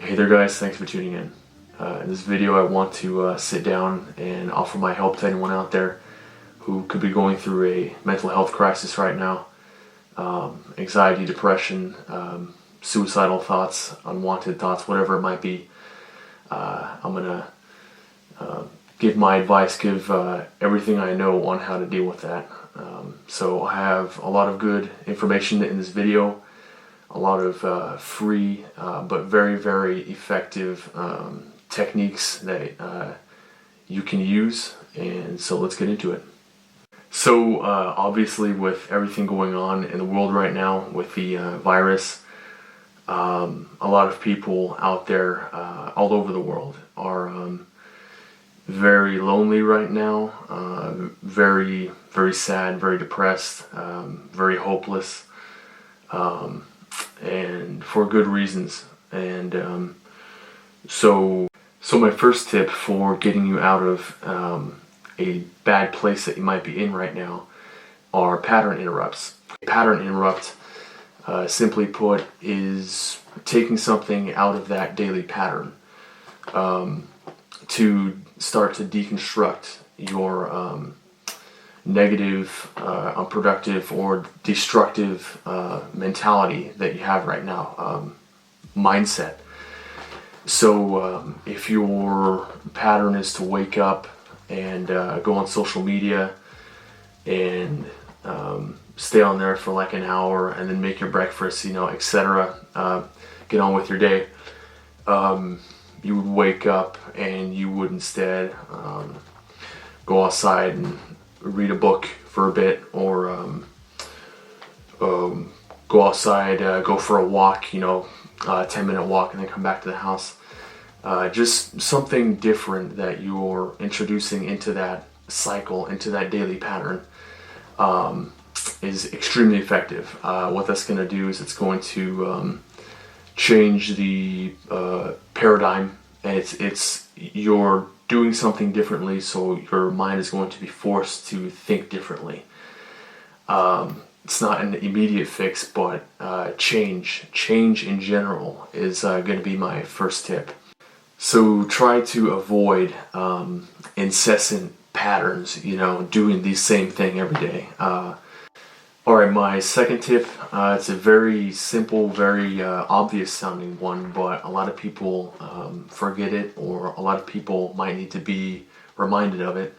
Hey there guys, thanks for tuning in. In this video I want to sit down and offer my help to anyone out there who could be going through a mental health crisis right now. Anxiety, depression, suicidal thoughts, unwanted thoughts, whatever it might be. I'm going to give my advice, give everything I know on how to deal with that. So I have a lot of good information in this video, a lot of free but very, very effective techniques that you can use, and so let's get into it. So obviously with everything going on in the world right now with the virus, a lot of people out there all over the world are very lonely right now, very, very sad, very depressed, very hopeless, and for good reasons. And so my first tip for getting you out of a bad place that you might be in right now are pattern interrupts. A pattern interrupt, simply put, is taking something out of that daily pattern to start to deconstruct your negative, unproductive, or destructive mentality that you have right now, mindset. So if your pattern is to wake up and go on social media and stay on there for like an hour and then make your breakfast, etc., get on with your day, you would wake up and you would instead go outside and read a book for a bit, or go outside, go for a walk, 10-minute walk, and then come back to the house. Just something different that you're introducing into that cycle, into that daily pattern, is extremely effective. What that's going to do is it's going to change the paradigm, and it's you're doing something differently, so your mind is going to be forced to think differently. It's not an immediate fix, but change in general is going to be my first tip. So try to avoid incessant patterns, doing the same thing every day. Alright, my second tip, it's a very simple, very obvious sounding one, but a lot of people forget it, or a lot of people might need to be reminded of it,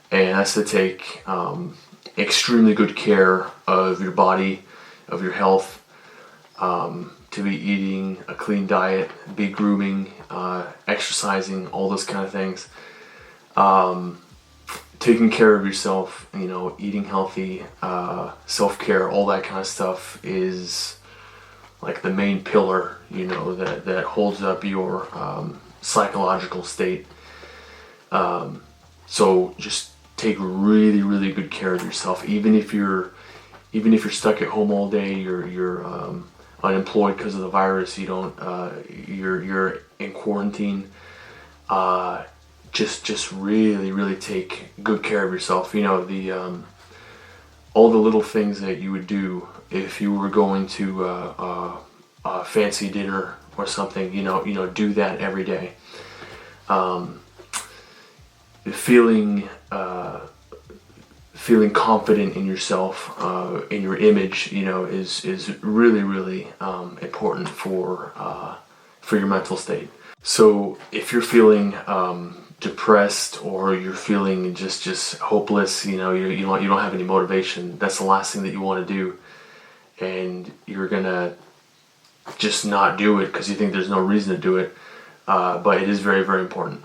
and that's to take extremely good care of your body, of your health, to be eating a clean diet, be grooming, exercising, all those kind of things. Taking care of yourself, eating healthy, self-care, all that kind of stuff is like the main pillar, that holds up your psychological state. So just take really, really good care of yourself. Even if you're stuck at home all day, you're unemployed because of the virus, you're in quarantine. Just really, really take good care of yourself. All the little things that you would do if you were going to a fancy dinner or something. Do that every day. Feeling confident in yourself, in your image, is really, really important for your mental state. So if you're feeling depressed, or you're feeling just hopeless, you don't have any motivation, that's the last thing that you want to do, and you're gonna just not do it because you think there's no reason to do it, but it is very, very important.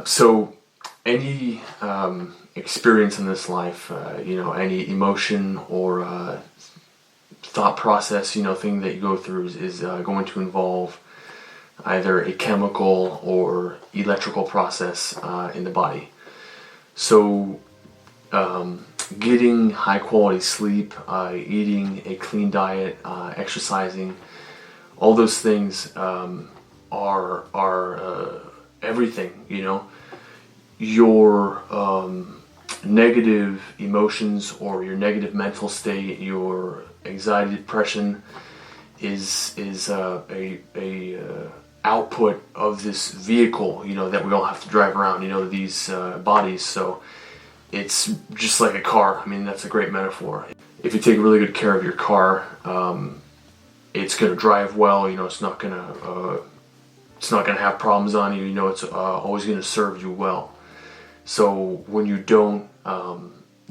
So any experience in this life, any emotion or thought process, thing that you go through is going to involve either a chemical or electrical process in the body. So getting high quality sleep, eating a clean diet, exercising, all those things are everything. Your negative emotions or your negative mental state, your anxiety, depression is output of this vehicle, that we all have to drive around, these bodies. So it's just like a car. I mean, that's a great metaphor. If you take really good care of your car, it's going to drive well. It's not going to have problems on you. It's always going to serve you well. So when you don't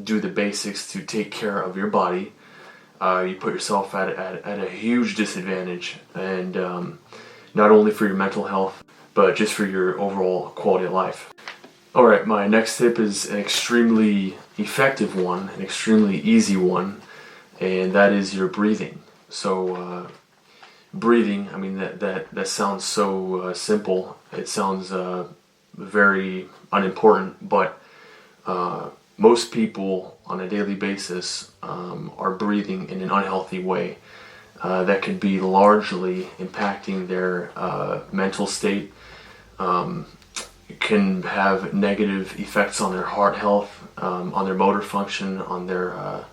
do the basics to take care of your body, you put yourself at a huge disadvantage, and not only for your mental health, but just for your overall quality of life. Alright, my next tip is an extremely effective one, an extremely easy one, and that is your breathing. So breathing, I mean, that sounds so simple. It sounds very unimportant, but most people on a daily basis are breathing in an unhealthy way that could be largely impacting their mental state. It can have negative effects on their heart health, on their motor function, on their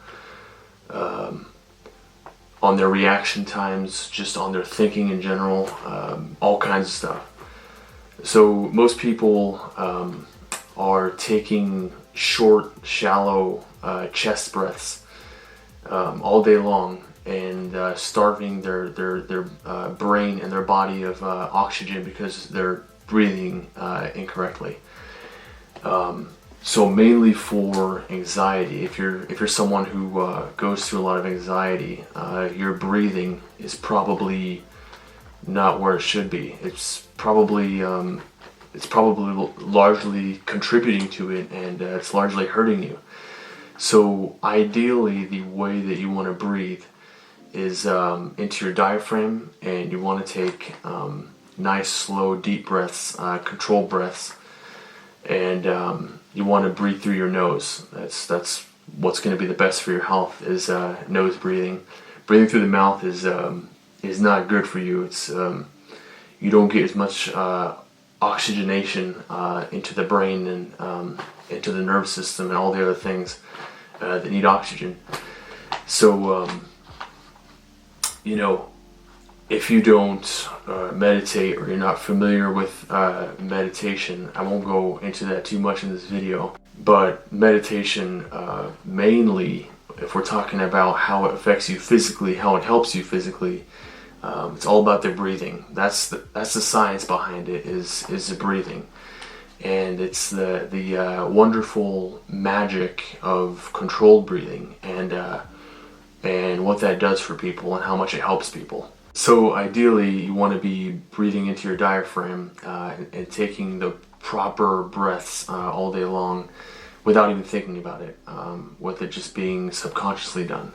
reaction times, just on their thinking in general, all kinds of stuff. So most people are taking short, shallow chest breaths all day long, and starving their brain and their body of oxygen because they're breathing incorrectly. So mainly for anxiety, if you're someone who goes through a lot of anxiety, your breathing is probably not where it should be. It's probably largely contributing to it, and it's largely hurting you. So ideally, the way that you want to breathe is into your diaphragm, and you want to take nice, slow, deep breaths, controlled breaths, and you want to breathe through your nose. That's what's going to be the best for your health, is nose breathing. Breathing through the mouth is not good for you. It's you don't get as much oxygenation into the brain and into the nervous system and all the other things that need oxygen. So if you don't meditate, or you're not familiar with meditation, I won't go into that too much in this video, but meditation mainly, if we're talking about how it affects you physically, how it helps you physically, it's all about the breathing. That's the science behind it, is the breathing. And it's the wonderful magic of controlled breathing, and what that does for people and how much it helps people. So ideally, you want to be breathing into your diaphragm and taking the proper breaths all day long without even thinking about it, with it just being subconsciously done.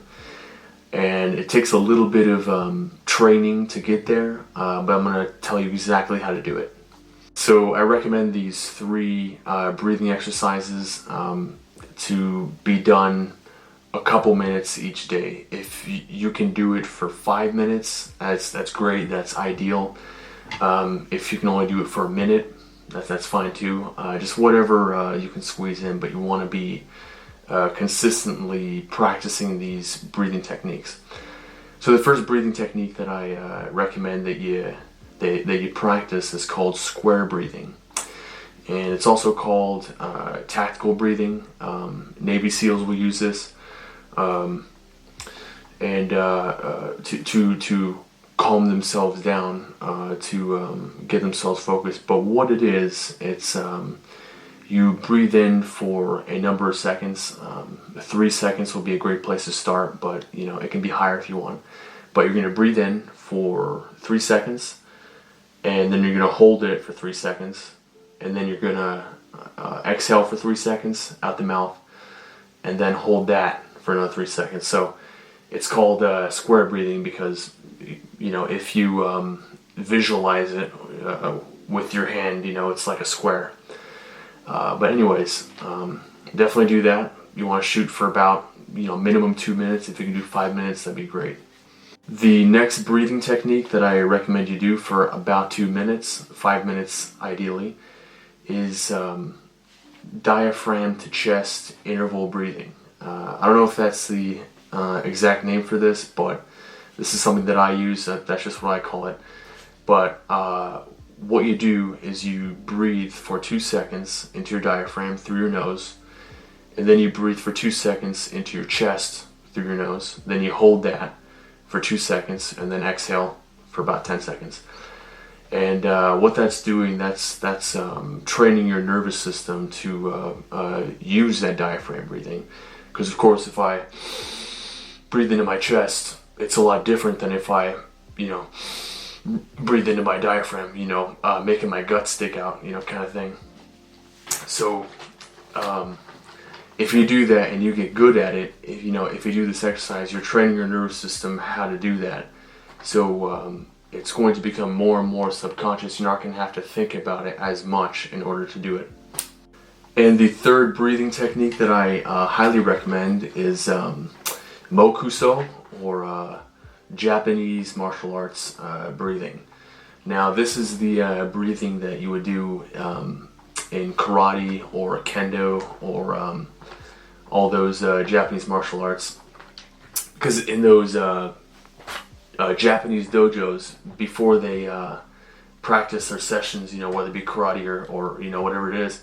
And it takes a little bit of training to get there, but I'm going to tell you exactly how to do it. So I recommend these 3 breathing exercises to be done a couple minutes each day. If you can do it for 5 minutes, that's great, that's ideal. If you can only do it for a minute, that's fine too. Just whatever you can squeeze in, but you want to be consistently practicing these breathing techniques. So the first breathing technique that I recommend that you practice is called square breathing, and it's also called tactical breathing. Navy SEALs will use this, and to calm themselves down, to get themselves focused. But what it is, it's you breathe in for a number of seconds. 3 seconds will be a great place to start, but it can be higher if you want. But you're going to breathe in for 3 seconds, and then you're going to hold it for 3 seconds, and then you're going to exhale for 3 seconds out the mouth, and then hold that for another 3 seconds. So it's called square breathing because if you visualize it with your hand, it's like a square. But anyways, definitely do that. You want to shoot for about minimum 2 minutes. If you can do 5 minutes, that'd be great. The next breathing technique that I recommend you do for about 2 minutes, 5 minutes ideally, is diaphragm to chest interval breathing. I don't know if that's the exact name for this, but this is something that I use. That's just what I call it. But what you do is you breathe for 2 seconds into your diaphragm through your nose, and then you breathe for 2 seconds into your chest through your nose. Then you hold that for 2 seconds and then exhale for about 10 seconds. And what that's doing, that's training your nervous system to use that diaphragm breathing. Because of course, if I breathe into my chest, it's a lot different than if I, breathe into my diaphragm, making my gut stick out, kind of thing. So if you do that and you get good at it, if you do this exercise, you're training your nervous system how to do that. So it's going to become more and more subconscious. You're not going to have to think about it as much in order to do it. And the third breathing technique that I highly recommend is Mokuso, or Japanese martial arts breathing. Now, this is the breathing that you would do in karate or kendo or all those Japanese martial arts. Because in those Japanese dojos, before they practice their sessions, whether it be karate or whatever it is,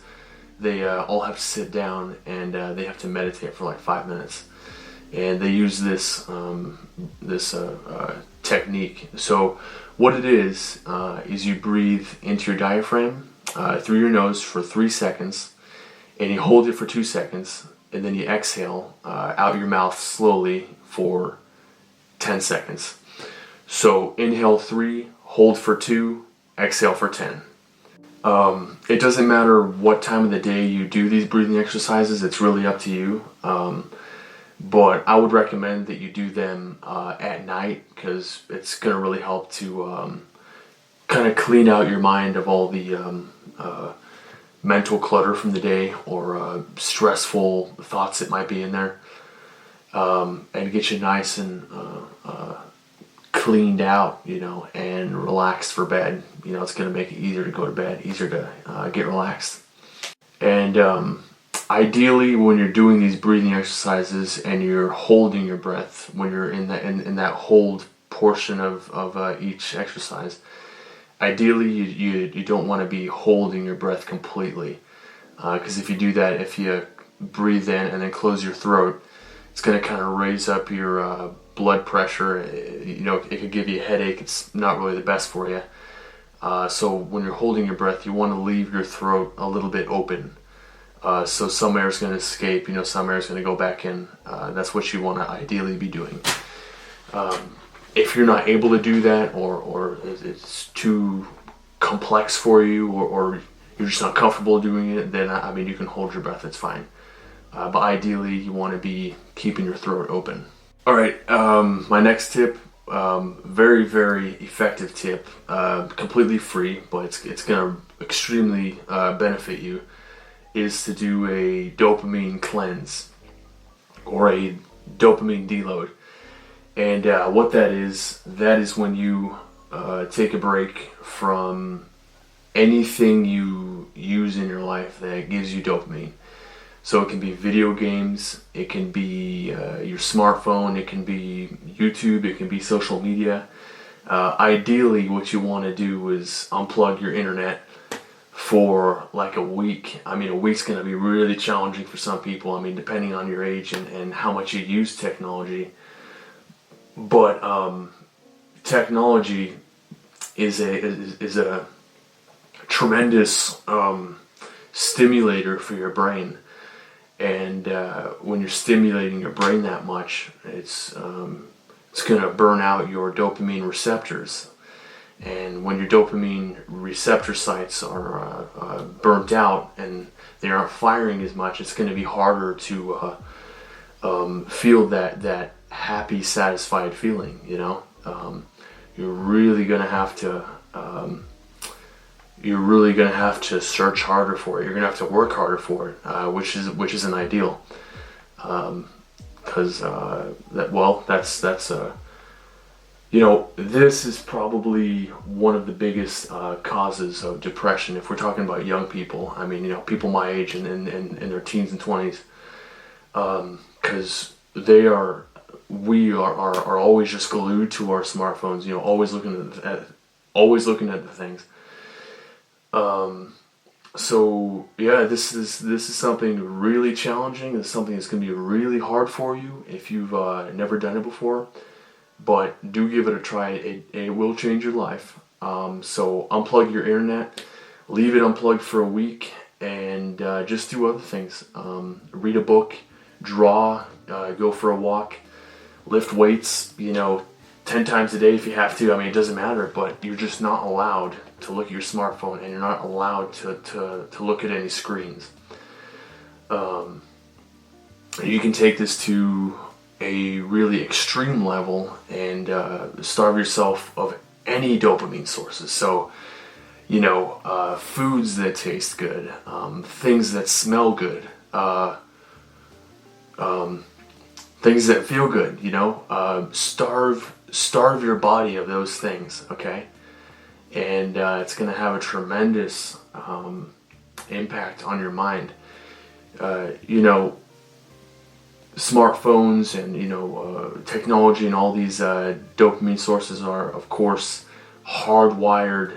they all have to sit down and they have to meditate for like 5 minutes, and they use this technique. So what it is you breathe into your diaphragm through your nose for 3 seconds, and you hold it for 2 seconds, and then you exhale out your mouth slowly for 10 seconds. So inhale 3, hold for 2, exhale for 10. It doesn't matter what time of the day you do these breathing exercises, it's really up to you. But I would recommend that you do them at night, because it's going to really help to kind of clean out your mind of all the mental clutter from the day or stressful thoughts that might be in there, and get you nice and cleaned out, and relaxed for bed. It's going to make it easier to go to bed, easier to get relaxed. And ideally, when you're doing these breathing exercises and you're holding your breath, when you're in that hold portion of each exercise, ideally you don't want to be holding your breath completely, because if you do that, if you breathe in and then close your throat, it's going to kind of raise up your blood pressure. It could give you a headache. It's not really the best for you. So when you're holding your breath, you want to leave your throat a little bit open. So some air is going to escape, some air is going to go back in. That's what you want to ideally be doing. If you're not able to do that, or it's too complex for you, or you're just not comfortable doing it, then you can hold your breath, it's fine. But ideally, you want to be keeping your throat open. All right, my next tip, very, very effective tip, completely free, but it's going to extremely benefit you, is to do a dopamine cleanse or a dopamine deload. And what that is when you take a break from anything you use in your life that gives you dopamine. So it can be video games, it can be your smartphone, it can be YouTube, it can be social media. Ideally, what you want to do is unplug your internet for like a week. A week's going to be really challenging for some people, depending on your age and how much you use technology. But technology is a tremendous stimulator for your brain. And when you're stimulating your brain that much, it's going to burn out your dopamine receptors. And when your dopamine receptor sites are burnt out and they aren't firing as much, it's going to be harder to feel that happy, satisfied feeling. You're really going to have to search harder for it. You're going to have to work harder for it, which isn't ideal. Because this is probably one of the biggest causes of depression if we're talking about young people. People my age and in their teens and 20s, because we are always just glued to our smartphones. Always looking at the things. So yeah, this is something really challenging. It's something that's going to be really hard for you if you've never done it before. But do give it a try. It will change your life. So unplug your internet, leave it unplugged for a week, and just do other things. Read a book, draw, go for a walk, lift weights, 10 times a day if you have to. I mean, it doesn't matter, but you're just not allowed to look at your smartphone, and you're not allowed to look at any screens. You can take this to a really extreme level and starve yourself of any dopamine sources. So, foods that taste good, things that smell good, things that feel good, starve your body of those things, okay? And it's going to have a tremendous impact on your mind. Smartphones and technology and all these dopamine sources are, of course, hardwired,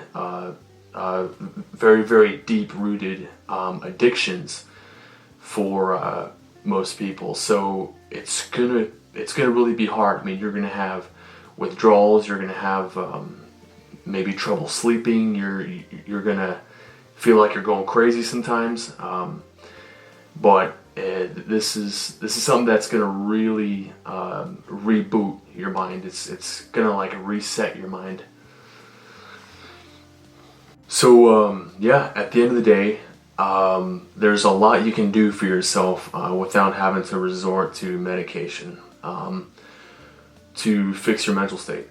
very, very deep-rooted addictions for most people. So it's gonna really be hard. I mean, you're gonna have withdrawals. You're gonna have maybe trouble sleeping. You're gonna feel like you're going crazy sometimes. But this is something that's gonna really reboot your mind. It's gonna like reset your mind. So at the end of the day, there's a lot you can do for yourself without having to resort to medication to fix your mental state.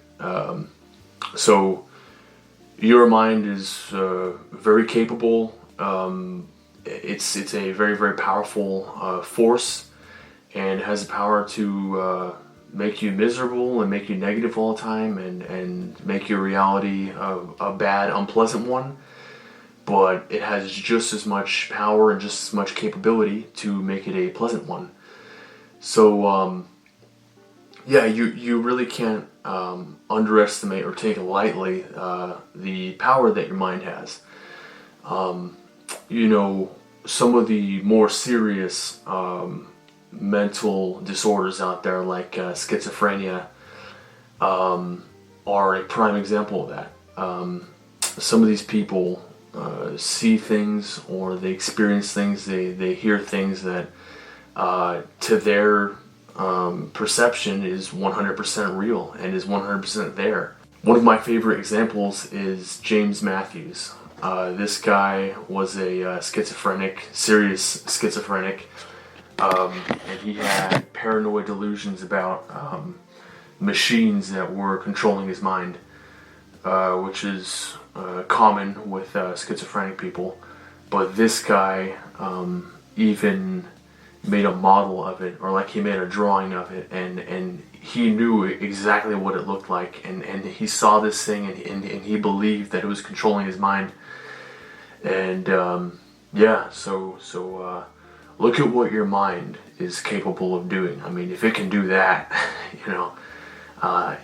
So your mind is very capable. It's a very, very powerful force, and has the power to make you miserable and make you negative all the time, and make your reality a bad, unpleasant one. But it has just as much power and just as much capability to make it a pleasant one. So you really can't underestimate or take lightly the power that your mind has. Some of the more serious mental disorders out there, like schizophrenia, are a prime example of that. Some of these people see things, or they experience things, they hear things that to their perception is 100% real and is 100% there. One of my favorite examples is James Matthews. This guy was a serious schizophrenic, and he had paranoid delusions about machines that were controlling his mind, which is common with schizophrenic people. But this guy even made a model of it, or like he made a drawing of it, and he knew exactly what it looked like, and he saw this thing, and he believed that it was controlling his mind. And so look at what your mind is capable of doing. I mean, if it can do that,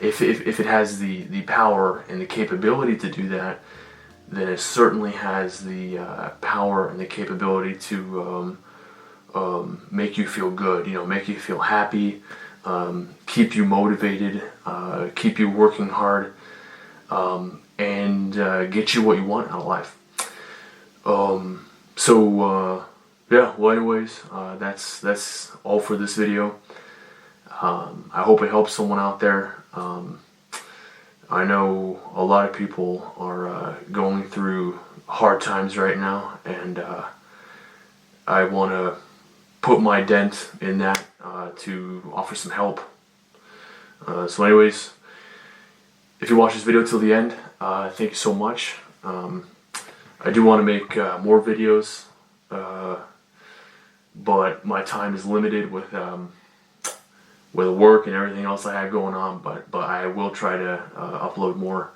if it has the power and the capability to do that, then it certainly has the power and the capability to make you feel good, make you feel happy, keep you motivated, keep you working hard, and get you what you want out of life. Anyways, that's all for this video. I hope it helps someone out there. I know a lot of people are going through hard times right now, and I want to put my dent in that to offer some help. So anyways, if you watch this video till the end, thank you so much. I do want to make more videos, but my time is limited with work and everything else I have going on, but I will try to upload more.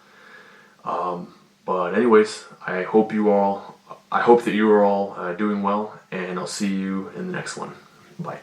But anyways, I hope that you are all doing well, and I'll see you in the next one. Bye.